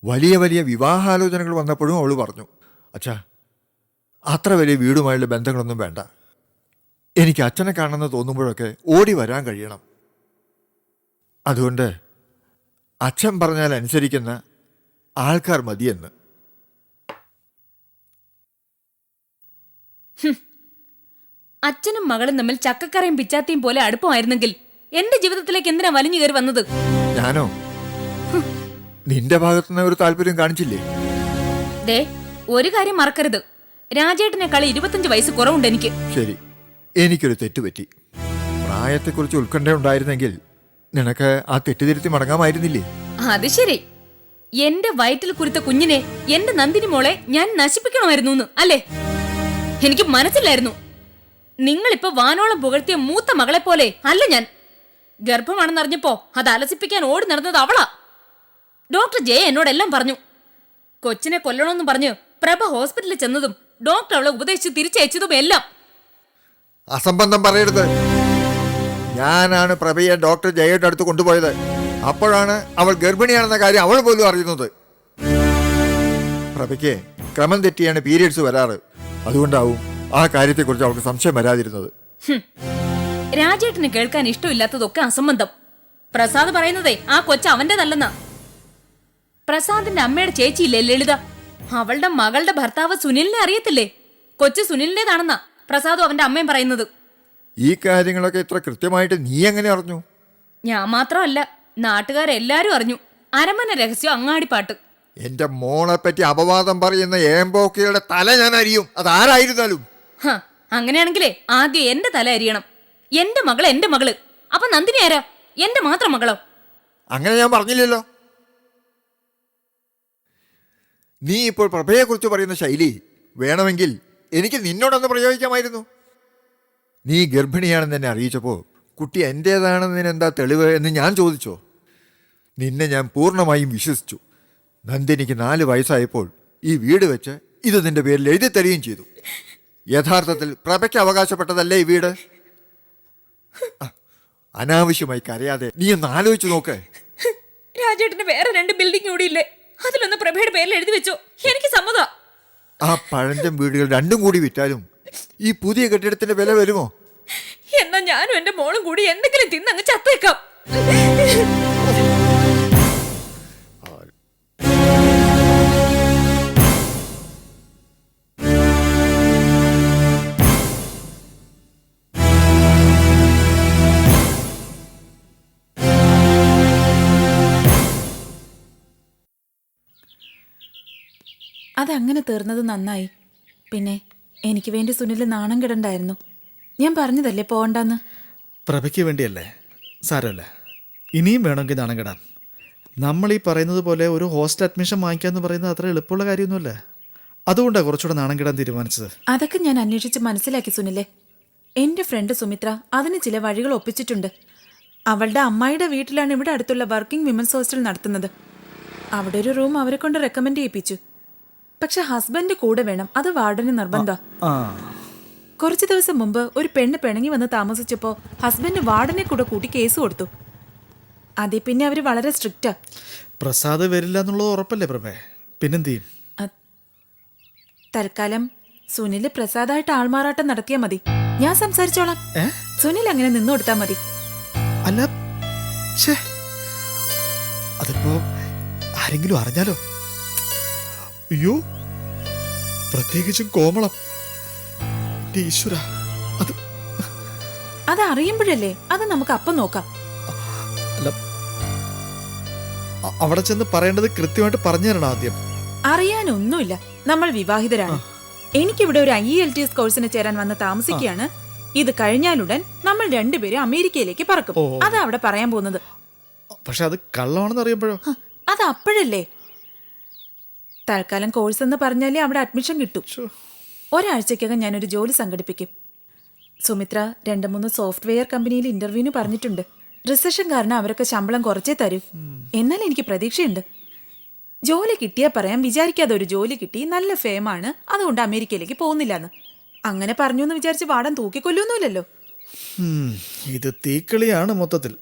വലിയ വലിയ വിവാഹാലോചനകൾ വന്നപ്പോഴും അവൾ പറഞ്ഞു, അച്ഛാ അത്ര വലിയ വീടുമായുള്ള ബന്ധങ്ങളൊന്നും വേണ്ട, എനിക്ക് അച്ഛനെ കാണണമെന്ന് തോന്നുമ്പോഴൊക്കെ ഓടി വരാൻ കഴിയണം. അതുകൊണ്ട് അച്ഛൻ പറഞ്ഞാൽ അനുസരിക്കുന്ന ആൾക്കാർ മതിയെന്ന്. അച്ഛനും മകളും തമ്മിൽ ചക്കക്കറയും പിച്ചാത്തിയും പോലെ അടുപ്പമായിരുന്നെങ്കിൽ എന്റെ ജീവിതത്തിലേക്ക് എന്തിനാ വലിഞ്ഞു കയറി വന്നത്? ഞാനോ നിന്റെ ഭാഗത്തുനിന്ന് ഒരു താല്പര്യം കാണിച്ചില്ലേ? ദേ, ഒരു കാര്യം മറക്കരുത്, രാജേട്ടനെക്കാൾ 25 വയസ്സ് കുറവുണ്ട് എനിക്ക്. ശരി, എനിക്കൊരു തെറ്റുപറ്റി. പ്രായത്തെക്കുറിച്ച് ഉത്കണ്ഠ ഉണ്ടായിരുന്നെങ്കിൽ നിനക്ക് ആ തെറ്റുതിരുത്തി മടങ്ങാമായിരുന്നില്ലേ? അത് ശരി, എന്റെ വയറ്റിൽ കുരുത്ത കുഞ്ഞിനെ, എന്റെ നന്ദിനി മോളെ ഞാൻ നശിപ്പിക്കണമായിരുന്നു അല്ലേ? എനിക്ക് മനസ്സിലായിരുന്നു. നിങ്ങളിപ്പോ വാനോളം പുകഴ്ത്തിയ മൂത്ത മകളെ പോലെ അല്ല ഞാൻ. ഗർഭമാണെന്നറിഞ്ഞപ്പോ അത് അലസിപ്പിക്കാൻ ഓടി നടന്നത് അവളാ. ഡോക്ടർ ജയ എന്നോടെല്ലാം പറഞ്ഞു. കൊച്ചിനെ കൊല്ലണമെന്ന് പറഞ്ഞ് പ്രഭ ഹോസ്പിറ്റലിൽ ചെന്നതും ഡോക്ടർ അവളെ ഉപദേശിച്ച് തിരിച്ചയച്ചതും എല്ലാം. അസംബന്ധം പറയരുത്. ഞാനാണ് പ്രഭയെ ഡോക്ടർ ജയയുടെ അടുത്ത് കൊണ്ടുപോയത്. അപ്പോഴാണ് അവൾ ഗർഭിണിയാണെന്ന കാര്യം അവൾ പോലും അറിയുന്നത്. പ്രഭയ്ക്ക് ക്രമം തെറ്റിയാണ് പീരിയഡ്സ് വരാറ്. അതുകൊണ്ടാവും ആ കാര്യത്തെക്കുറിച്ച് അവൾക്ക് സംശയം വരാതിരുന്നത്. രാജേട്ടന് കേൾക്കാൻ ഇഷ്ടമില്ലാത്തതൊക്കെ അസംബന്ധം. പ്രസാദ് പറയുന്നതേ ആ കൊച്ച അവന്റേതല്ലെന്നാ. പ്രസാദിന്റെ അമ്മയുടെ ചേച്ചിയില്ലേ ലളിത, അവളുടെ മകളുടെ ഭർത്താവ് സുനിലിനെ അറിയത്തില്ലേ? കൊച്ചു സുനിലിന്റേതാണെന്നാ പ്രസാദും അവന്റെ അമ്മയും പറയുന്നത്. ഈ കാര്യങ്ങളൊക്കെ ഇത്ര കൃത്യമായിട്ട് നീ എങ്ങനെ അറിഞ്ഞു? ഞാൻ മാത്രമല്ല, നാട്ടുകാരെല്ലാരും അറിഞ്ഞു. അരമന രഹസ്യം അങ്ങാടിപ്പാട്ട്. എന്റെ മോളെ പറ്റി അപവാദം പറയുന്ന ഏമ്പോക്കിയുടെ തല ഞാൻ അറിയും, അതാരായിരുന്നാലും. അങ്ങനെയാണെങ്കിലേ ആദ്യം എന്റെ തല അരിയണം. എന്റെ മകള് എന്റെ മകള്. അപ്പൊ നന്ദിനി ആരാ? എന്റെ മാത്രം മകളോ? അങ്ങനെ ഞാൻ പറഞ്ഞില്ലല്ലോ. നീ ഇപ്പോൾ പ്രഭയെക്കുറിച്ച് പറയുന്ന ശൈലി വേണമെങ്കിൽ എനിക്ക് നിന്നോടൊന്ന് പ്രയോഗിക്കാമായിരുന്നു. നീ ഗർഭിണിയാണെന്ന് എന്നെ അറിയിച്ചപ്പോൾ കുട്ടി എൻ്റേതാണെന്നതിന് എന്താ തെളിവ് എന്ന് ഞാൻ ചോദിച്ചോ? നിന്നെ ഞാൻ പൂർണ്ണമായും വിശ്വസിച്ചു. നന്ദിനിക്ക് 4 വയസ്സായപ്പോൾ ഈ വീട് വെച്ച് ഇത് നിന്റെ പേരിൽ എഴുതി തരികയും ചെയ്തു. യഥാർത്ഥത്തിൽ പ്രഭയ്ക്ക് അവകാശപ്പെട്ടതല്ലേ ഈ വീട്? അനാവശ്യമായി കരയാതെ നീ ഒന്ന് ആലോചിച്ചു നോക്ക്. രാജേട്ടന് വേറെ 2 ബിൽഡിംഗ് കൂടി ഇല്ലേ? അതിലൊന്ന് പ്രഭയുടെ പേരിൽ എഴുതി വെച്ചോ, എനിക്ക് സമ്മതം. ആ പഴഞ്ചൻ വീടുകൾ 2 കൂടി വിറ്റാലും ഈ പുതിയ കെട്ടിടത്തിന്റെ വില വരുമോ? എന്നാ ഞാനും എന്റെ മോളും കൂടി എന്തെങ്കിലും തിന്നങ്ങ് ചത്തേക്കാം. അതങ്ങനെ തീർന്നത് നന്നായി. പിന്നെ എനിക്ക് വേണ്ടി സുനിൽ നാണം കിടണ്ടായിരുന്നു. ഞാൻ പറഞ്ഞതല്ലേ പോകണ്ടെന്ന്. പ്രഭയ്ക്ക് വേണ്ടിയല്ലേ, സാരമല്ല. ഇനിയും വേണമെങ്കിൽ നാണം കിടാം. നമ്മൾ ഈ പറയുന്നത് പോലെ ഒരു ഹോസ്റ്റൽ അഡ്മിഷൻ വാങ്ങിക്കാന്ന് പറയുന്നത് അത്ര എളുപ്പമുള്ള കാര്യമൊന്നുമല്ല. അതുകൊണ്ടാണ് കുറച്ചുകൂടെ നാണം കിടാൻ തീരുമാനിച്ചത്. അതൊക്കെ ഞാൻ അന്വേഷിച്ച് മനസ്സിലാക്കി സുനിലെ. എൻ്റെ ഫ്രണ്ട് സുമിത്ര അതിന് ചില വഴികൾ ഒപ്പിച്ചിട്ടുണ്ട്. അവളുടെ അമ്മായിയുടെ വീട്ടിലാണ് ഇവിടെ അടുത്തുള്ള വർക്കിംഗ് വിമൻസ് ഹോസ്റ്റൽ നടത്തുന്നത്. അവിടെ ഒരു റൂം അവരെ കൊണ്ട് റെക്കമെൻഡ് ചെയ്യിപ്പിച്ചു. പക്ഷെ ഹസ്ബൻഡ് കൂടെ വേണം, അത് വാർഡന് നിർബന്ധം. കുറച്ചു ദിവസം മുമ്പ് ഒരു പെണ്ണ് പിണങ്ങി വന്ന് താമസിച്ചപ്പോൾ ഹസ്ബൻഡ് വാർഡനെ കൂടെ കൂട്ടി കേസ് കൊടുത്തു. അതേ പിന്നെ അവര് വളരെ സ്ട്രിക്റ്റാ. പ്രസാദ് വരില്ല എന്നുള്ളത് ഉറപ്പല്ലേ പ്രഭേ? പിന്നെന്ത് ചെയ്യും? തൽക്കാലം സുനിൽ പ്രസാദായിട്ട് ആൾമാറാട്ടം നടത്തിയാ മതി. ഞാൻ സംസാരിച്ചോളാം. സുനിൽ അങ്ങനെ നിന്നു കൊടുത്താ മതി. അല്ല, അതിപ്പോ ആരെങ്കിലും അറിഞ്ഞാലോ? അയ്യോ, പ്രത്യേകിച്ചും കോമളം. ഈശ്വര, അത് അറിയുമ്പോഴല്ലേ, അത് നമുക്ക് അപ്പം നോക്കാം. അല്ല, അവിടെ ചെന്ന് പറയേണ്ടത് കൃത്യമായിട്ട് പറഞ്ഞു തരണം ആദ്യം. അറിയാനൊന്നുമില്ല, നമ്മൾ വിവാഹിതരാണ്. എനിക്കിവിടെ ഒരു IELTS കോഴ്സിന് ചേരാൻ വന്ന് താമസിക്കുകയാണ്. ഇത് കഴിഞ്ഞാലുടൻ നമ്മൾ രണ്ടുപേരും അമേരിക്കയിലേക്ക് പറക്കും. അതാ അവിടെ പറയാൻ പോകുന്നത്. പക്ഷെ അത് കള്ളമാണെന്ന് അറിയുമ്പോഴോ? അത് അപ്പോഴല്ലേ. തൽക്കാലം കോഴ്സ് എന്ന് പറഞ്ഞാലേ അവിടെ അഡ്മിഷൻ കിട്ടും. ഒരാഴ്ചക്കകം ഞാനൊരു ജോലി സംഘടിപ്പിക്കും. സുമിത്ര 2-3 സോഫ്റ്റ്വെയർ കമ്പനിയിൽ ഇന്റർവ്യൂവിന് പറഞ്ഞിട്ടുണ്ട്. റിസഷൻ കാരണം അവരൊക്കെ ശമ്പളം കുറച്ചേ തരൂ. എന്നാൽ എനിക്ക് പ്രതീക്ഷയുണ്ട്. ജോലി കിട്ടിയാൽ പറയാം, വിചാരിക്കാതെ ഒരു ജോലി കിട്ടി, നല്ല ഫേമാണ്, അതുകൊണ്ട് അമേരിക്കയിലേക്ക് പോകുന്നില്ലെന്ന്. അങ്ങനെ പറഞ്ഞു എന്ന് വിചാരിച്ച് വാടൻ തൂക്കിക്കൊല്ലൊന്നുമില്ലല്ലോ. ഇത് തീക്കളിയാണ് മൊത്തത്തിൽ.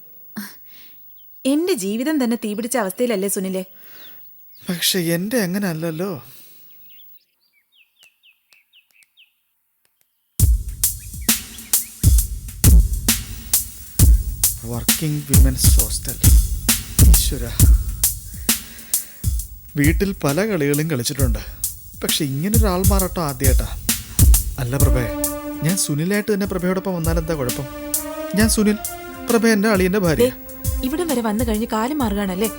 എന്റെ ജീവിതം തന്നെ തീപിടിച്ച അവസ്ഥയിലല്ലേ സുനിലെ. പക്ഷെ എൻ്റെ അങ്ങനെ അല്ലല്ലോ. Working women's hostel. ഈശ്വര, വീട്ടിൽ പല കളികളും കളിച്ചിട്ടുണ്ട്, പക്ഷെ ഇങ്ങനൊരാൾ മാറട്ടോ ആദ്യമായിട്ടാ. അല്ല പ്രഭേ, ഞാൻ സുനിലായിട്ട് തന്നെ പ്രഭയോടൊപ്പം വന്നാലെന്താ കുഴപ്പം? ഞാൻ സുനിൽ, പ്രഭ എൻ്റെ അളിയൻ്റെ ഭാര്യ. ഇവിടെ വരെ വന്നു കഴിഞ്ഞ് കാലം മാറുകയാണല്ലേ.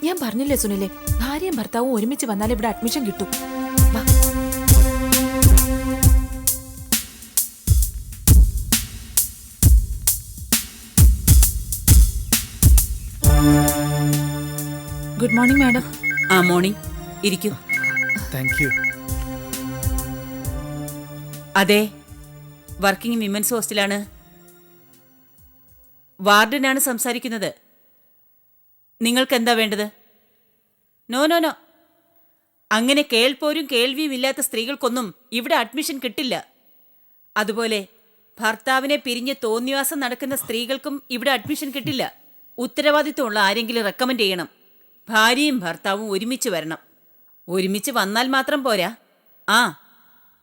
ഞാൻ പറഞ്ഞില്ലേ സുനിലെ, ഭാര്യയും ഭർത്താവും ഒരുമിച്ച് വന്നാൽ ഇവിടെ അഡ്മിഷൻ കിട്ടും. വാ. Good morning madam. ആ മോർണിംഗ്, ഇരിക്കൂ. Thank you. അതെ, വർക്കിംഗ് വിമൻസ് ഹോസ്റ്റലാണ്. വാർഡനാണ് സംസാരിക്കുന്നത്. നിങ്ങൾക്ക് എന്താ വേണ്ടത്? നോ നോ നോ, അങ്ങനെ കേൾപ്പോരും കേൾവിയും ഇല്ലാത്ത സ്ത്രീകൾക്കൊന്നും ഇവിടെ അഡ്മിഷൻ കിട്ടില്ല. അതുപോലെ ഭർത്താവിനെ പിരിഞ്ഞ് തോന്നിവാസം നടക്കുന്ന സ്ത്രീകൾക്കും ഇവിടെ അഡ്മിഷൻ കിട്ടില്ല. ഉത്തരവാദിത്വമുള്ള ആരെങ്കിലും റെക്കമെൻഡ് ചെയ്യണം. ഭാര്യയും ഭർത്താവും ഒരുമിച്ച് വരണം. ഒരുമിച്ച് വന്നാൽ മാത്രം പോരാ,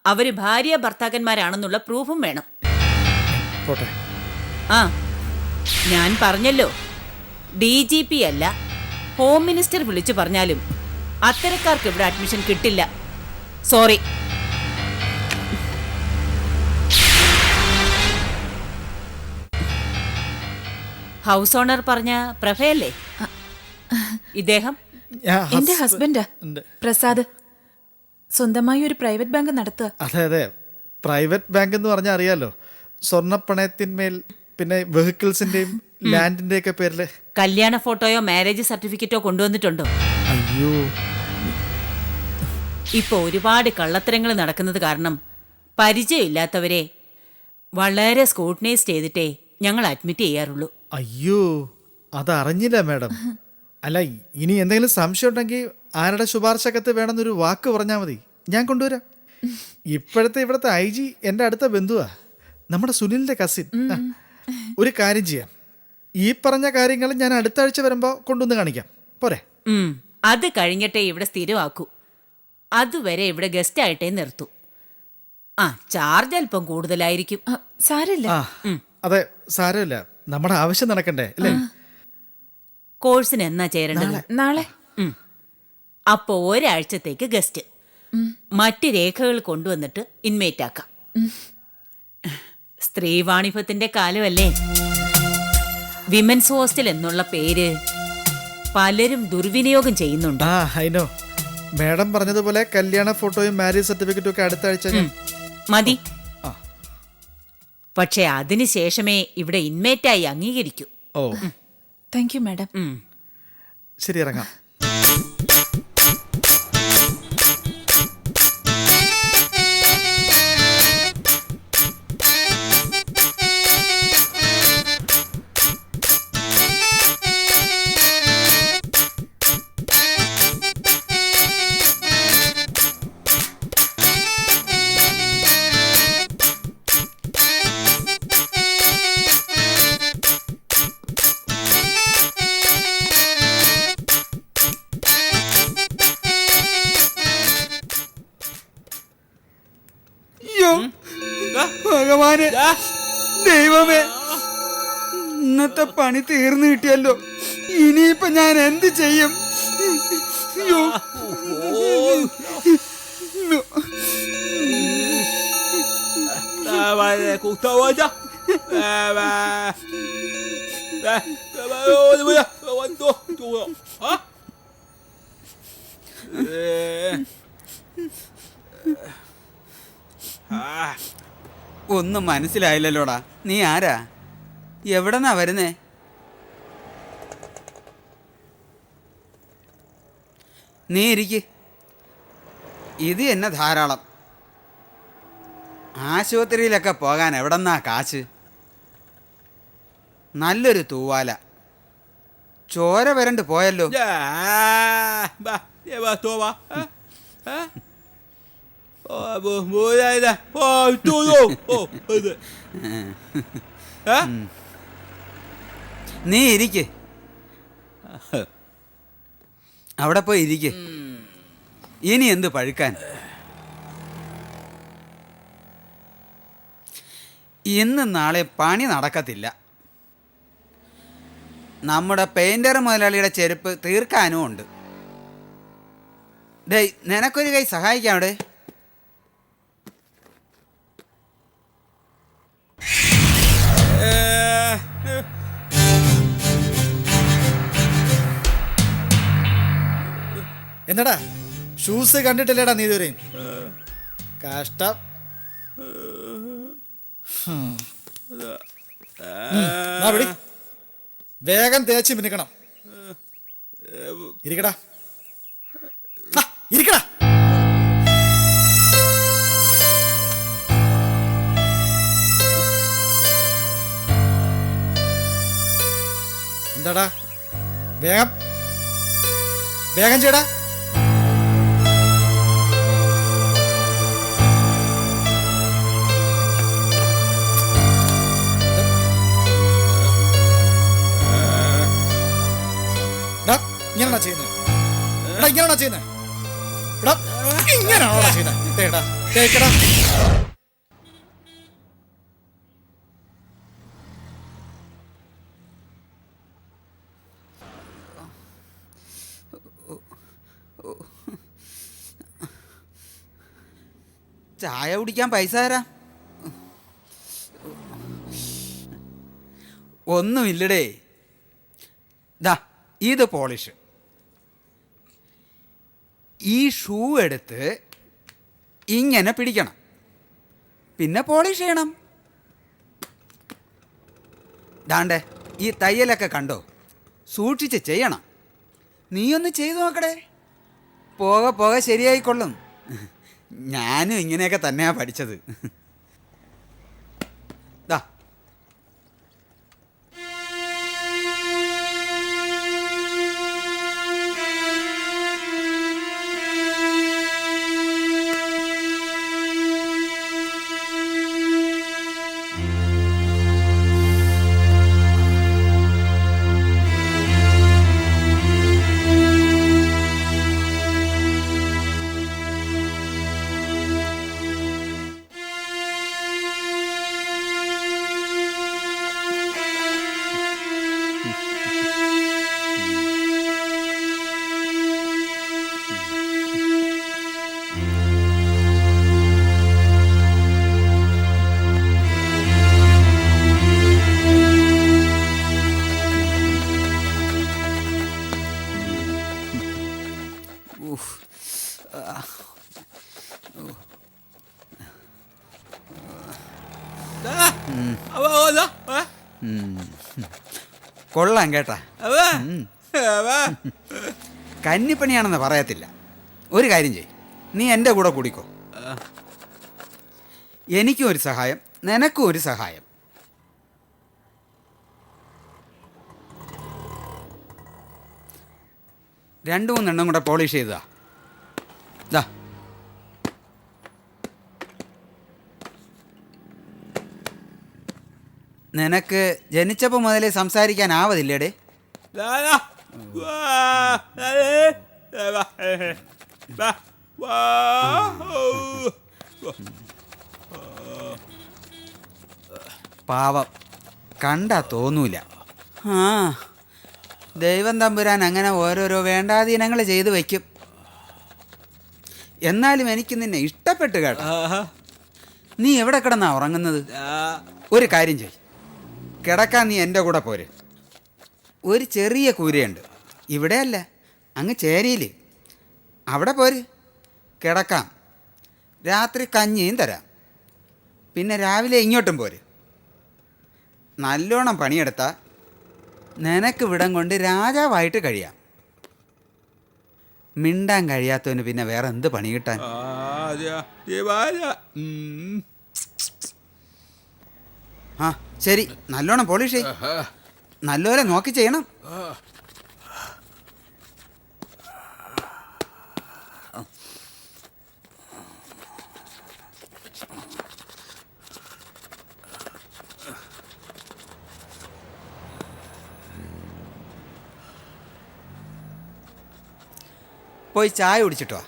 അവര് ഭാര്യ ഭർത്താക്കന്മാരാണെന്നുള്ള പ്രൂഫും വേണം. പോട്ടെ. ആ, ഞാൻ പറഞ്ഞല്ലോ, DGP അല്ല, ഹോം മിനിസ്റ്റർ വിളിച്ചു പറഞ്ഞാലും അത്തരക്കാർക്ക് ഇവിടെ അഡ്മിഷൻ കിട്ടില്ല. സോറി. ഹൗസ് ഓണർ പറഞ്ഞ പ്രഭയല്ലേ ഇദ്ദേഹം? എന്റെ ഹസ്ബൻഡാ പ്രസാദ്. സ്വന്തമായി ഒരു പ്രൈവറ്റ് ബാങ്ക് നടത്തുക. അതെ അതെ, പ്രൈവറ്റ് ബാങ്ക് എന്ന് പറഞ്ഞാൽ അറിയാലോ, സ്വർണ്ണപ്പണയത്തിന്മേൽ പിന്നെ വെഹിക്കിൾസിന്റെയും ലാൻഡിന്റെ ഒക്കെ പേരില്. കല്യാണ ഫോട്ടോയോ മാരേജ് സർട്ടിഫിക്കറ്റോ കൊണ്ടുവന്നിട്ടുണ്ടോ? അയ്യോ, ഇപ്പൊ ഒരുപാട് കള്ളത്തരങ്ങൾ നടക്കുന്നത് കാരണം പരിചയമില്ലാത്തവരെ വളരെ സ്ക്രൂട്ടനൈസ് ചെയ്തിട്ടേ ഞങ്ങൾ അഡ്മിറ്റ് ചെയ്യാറുള്ളൂ. അയ്യോ, അതറിഞ്ഞില്ല മാഡം. അല്ല, ഇനി എന്തെങ്കിലും സംശയം ഉണ്ടെങ്കിൽ ആരുടെ ശുപാർശക്കത്ത് വേണമെന്നൊരു വാക്ക് പറഞ്ഞാൽ മതി, ഞാൻ കൊണ്ടുവരാം. ഇവിടുത്തെ IG എൻ്റെ അടുത്ത ബന്ധുവാ, നമ്മുടെ സുനിലിന്റെ കസിൻ. ഒരു കാര്യം ചെയ്യാം, ഈ പറഞ്ഞ കാര്യങ്ങൾ ഞാൻ അടുത്ത ആഴ്ച വരുമ്പോൾ കൊണ്ടുവന്ന് കാണിക്കാം, പോരെ? അത് കഴിഞ്ഞിട്ടേ ഇവിടെ സ്ഥിരമാക്കൂ. അതുവരെ ഇവിടെ ഗസ്റ്റ് ആയിട്ടേ നിർത്തൂ. ചാർജ് അല്പം കൂടുതലായിരിക്കും. സാരമില്ല. അതെ, സാരമില്ല, നമ്മുടെ ആവശ്യം നടക്കണ്ടേ അല്ലേ? കോഴ്സിന് എന്നാ ചേരേണ്ടത്? നാളെ. അപ്പോ ഒരാഴ്ചത്തേക്ക് ഗസ്റ്റ്, മറ്റ് രേഖകൾ കൊണ്ടുവന്നിട്ട് ഇൻമേറ്റ് ആക്കാം. സ്ത്രീ വാണിഭത്തിന്റെ കാലമല്ലേ. വിമൻസ് ഹോസ്റ്റൽ എന്നുള്ള പേര് പലരും ദുർവിനിയോഗം ചെയ്യുന്നുണ്ട്. ഐനോ, മാഡം പറഞ്ഞതുപോലെ കല്യാണ ഫോട്ടോയും മാരേജ് സർട്ടിഫിക്കറ്റും ഒക്കെ അടുത്ത ആഴ്ച മതി. പക്ഷെ അതിനുശേഷമേ ഇവിടെ ഇൻമേറ്റായി അംഗീകരിക്കൂ. ഓ, താങ്ക് യു മാഡം. ശരി, ഇറങ്ങാം. ഭഗവാനെ, ദൈവമേ, ഇന്നത്തെ പണി തീർന്നു കിട്ടിയല്ലോ. ഇനിയിപ്പൊ ഞാൻ എന്ത് ചെയ്യും? ഒന്നും മനസ്സിലായില്ലല്ലോടാ. നീ ആരാ? എവിടെന്നാ വരുന്നേ? നീ ഇരിക്ക്. ഇത് എന്നെ ധാരാളം. ആശുപത്രിയിലൊക്കെ പോകാൻ എവിടെന്നാ കാശ്? നല്ലൊരു തൂവാല. ചോര വരണ്ട് പോയല്ലോ. നീ ഇരിക്ക്, അവിടെ പോയി ഇരിക്ക്. ഇനി എന്ത് പഴുക്കാൻ? ഇന്നും നാളെ പണി നടക്കത്തില്ല. നമ്മുടെ പെയിന്റർ മുതലാളിയുടെ ചെരുപ്പ് തീർക്കാനും ഉണ്ട്. ഡേയ്, നിനക്കൊരു കൈ സഹായിക്കാം അവിടെ. എന്നടാ ഷൂസ് കണ്ടിട്ടില്ലേടാ നീ ഇതുവരെയും? കഷ്ടം. വേഗം തേച്ച് മിനുക്കണം. ഇരിക്കടാ, ഇരിക്കടാ. എന്താടാ, വേഗം വേഗം ചെയ്യടാ. ഇങ്ങനെയാണോ ചെയ്യുന്നത്? ഇങ്ങനെയാണോ ചെയ്യുന്നത്? ഇങ്ങനെയാണോ ചെയ്യുന്നത്? തേടാ, തേക്കടാ. ചായ കുടിക്കാൻ പൈസ തരാം. ഒന്നുമില്ലടേ. ദാ ഇത് പോളിഷ്. ഈ ഷൂ എടുത്ത് ഇങ്ങനെ പിടിക്കണം, പിന്നെ പോളിഷ് ചെയ്യണം. ദാണ്ടേ ഈ തയ്യലൊക്കെ കണ്ടോ? സൂക്ഷിച്ച് ചെയ്യണം. നീയൊന്ന് ചെയ്തു നോക്കടേ, പോകെ പോകെ ശരിയായിക്കൊള്ളും. ഞാനും ഇങ്ങനെയൊക്കെ തന്നെയാ പഠിച്ചത്. ദാ കൊള്ളാം കേട്ടാ. കന്നിപ്പണിയാണെന്ന് പറയത്തില്ല. ഒരു കാര്യം ചെയ്യ്, നീ എൻ്റെ കൂടെ കൂടിക്കോ. എനിക്കും ഒരു സഹായം, നിനക്കും ഒരു സഹായം. രണ്ടു മൂന്നെണ്ണം കൂടെ പോളിഷ് ചെയ്തതാ. ദാ നിനക്ക് ജനിച്ചപ്പോൾ മുതലേ സംസാരിക്കാനാവതില്ലേടേ? പാവം, കണ്ടാ തോന്നൂല. ആ, ദൈവം തമ്പുരാൻ അങ്ങനെ ഓരോരോ വേണ്ടാധീനങ്ങൾ ചെയ്തു വയ്ക്കും. എന്നാലും എനിക്ക് നിന്നെ ഇഷ്ടപ്പെട്ട് കേട്ടോ. നീ എവിടെ കിടന്നാ ഉറങ്ങുന്നത്? ഒരു കാര്യം ചെയ്, കിടക്കാൻ നീ എൻ്റെ കൂടെ പോര്. ഒരു ചെറിയ കൂരയുണ്ട്, ഇവിടെയല്ല, അങ്ങ് ചേരിയിൽ. അവിടെ പോര്, കിടക്കാം. രാത്രി കഞ്ഞിയും തരാം. പിന്നെ രാവിലെ ഇങ്ങോട്ടും പോര്. നല്ലോണം പണിയെടുത്താൽ നിനക്ക് വിടം കൊണ്ട് രാജാവായിട്ട് കഴിയാം. മിണ്ടാൻ കഴിയാത്തവന് പിന്നെ വേറെ എന്ത് പണി കിട്ടാൻ? ആ ശരി, നല്ലോണം പോളിഷ് ചെയ്യ്. നല്ലപോലെ നോക്കി ചെയ്യണം. പോയി ചായ കുടിച്ചിട്ടോ.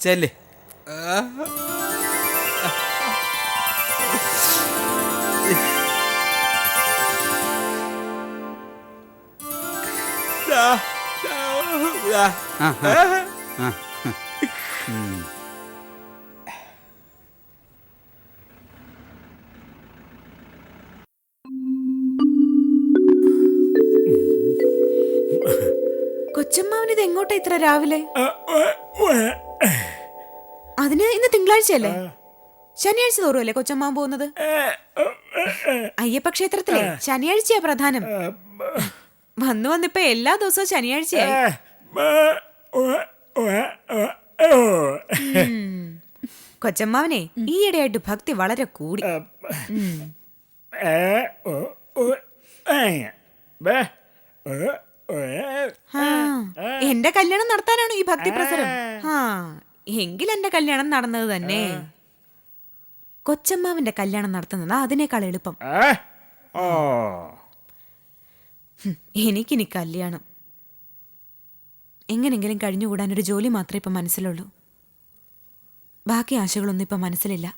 ചെല്ല്. ആ, ആ, ആ. കൊച്ചമ്മാവൻ ഇത് എങ്ങോട്ടാ ഇത്ര രാവിലെ? അതിന് ഇന്ന് തിങ്കളാഴ്ചയല്ലേ? ശനിയാഴ്ച തോറുമല്ലേ കൊച്ചമ്മാവൻ പോകുന്നത്? അയ്യപ്പ ക്ഷേത്രത്തിലെ ശനിയാഴ്ചയാ പ്രധാനം. വന്നു വന്നിപ്പോ എല്ലാ ദിവസവും ശനിയാഴ്ചയായി. കൊച്ചമ്മാവനെ ഈയിടെയായിട്ട് ഭക്തി വളരെ കൂടി. എന്റെ കല്യാണം നടത്താനാണോ ഈ ഭക്തി പ്രസരം? എങ്കിൽ എന്റെ കല്യാണം നടന്നത് തന്നെ. കൊച്ചമ്മാവിന്റെ കല്യാണം നടത്തുന്നത് അതിനേക്കാൾ എളുപ്പം. എനിക്കിനി കല്യാണം എങ്ങനെങ്കിലും കഴിഞ്ഞുകൂടാൻ ഒരു ജോലി മാത്രമേ ഇപ്പൊ മനസ്സിലുള്ളൂ. ബാക്കി ആശകളൊന്നും ഇപ്പൊ മനസ്സിലില്ല.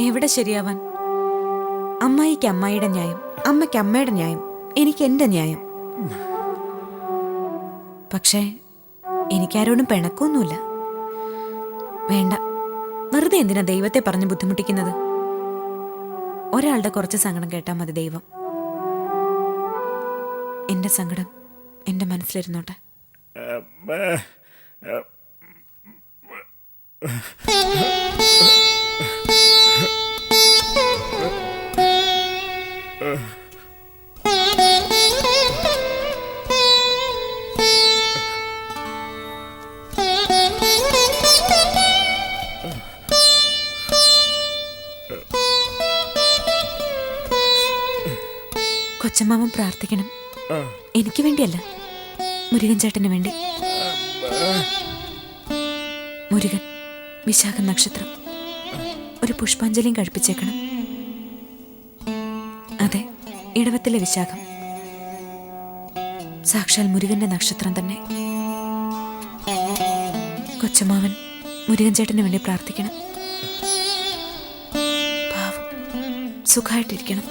എവിടെ ശരിയാവാൻ? അമ്മായിക്ക് അമ്മായിയുടെ ന്യായം, അമ്മയ്ക്ക് അമ്മയുടെ ന്യായം, എനിക്ക് എന്റെ ന്യായം. പക്ഷേ എനിക്കാരോടും പിണക്കൊന്നുമില്ല. വേണ്ട, വെറുതെ എന്തിനാ ദൈവത്തെ പറഞ്ഞ് ബുദ്ധിമുട്ടിക്കുന്നത്? ഒരാളുടെ കുറച്ച് സങ്കടം കേട്ടാൽ മതി ദൈവം. എന്റെ സങ്കടം എന്റെ മനസ്സിലിരുന്നോട്ടെ. കൊച്ചമ്മാവൻ പ്രാർത്ഥിക്കണം. എനിക്ക് വേണ്ടിയല്ല, മുരുകൻ ചേട്ടന് വേണ്ടി. മുരുകൻ, വിശാഖ നക്ഷത്രം, ഒരു പുഷ്പാഞ്ജലിയും കഴിപ്പിച്ചേക്കണം. അതെ, ഇടവത്തിലെ വിശാഖം, സാക്ഷാൽ മുരുകന്റെ നക്ഷത്രം തന്നെ. കൊച്ചമ്മാവൻ മുരുകൻ ചേട്ടന് വേണ്ടി പ്രാർത്ഥിക്കണം. പാവം, സുഖമായിട്ടിരിക്കണം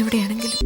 എവിടെയാണെങ്കിലും.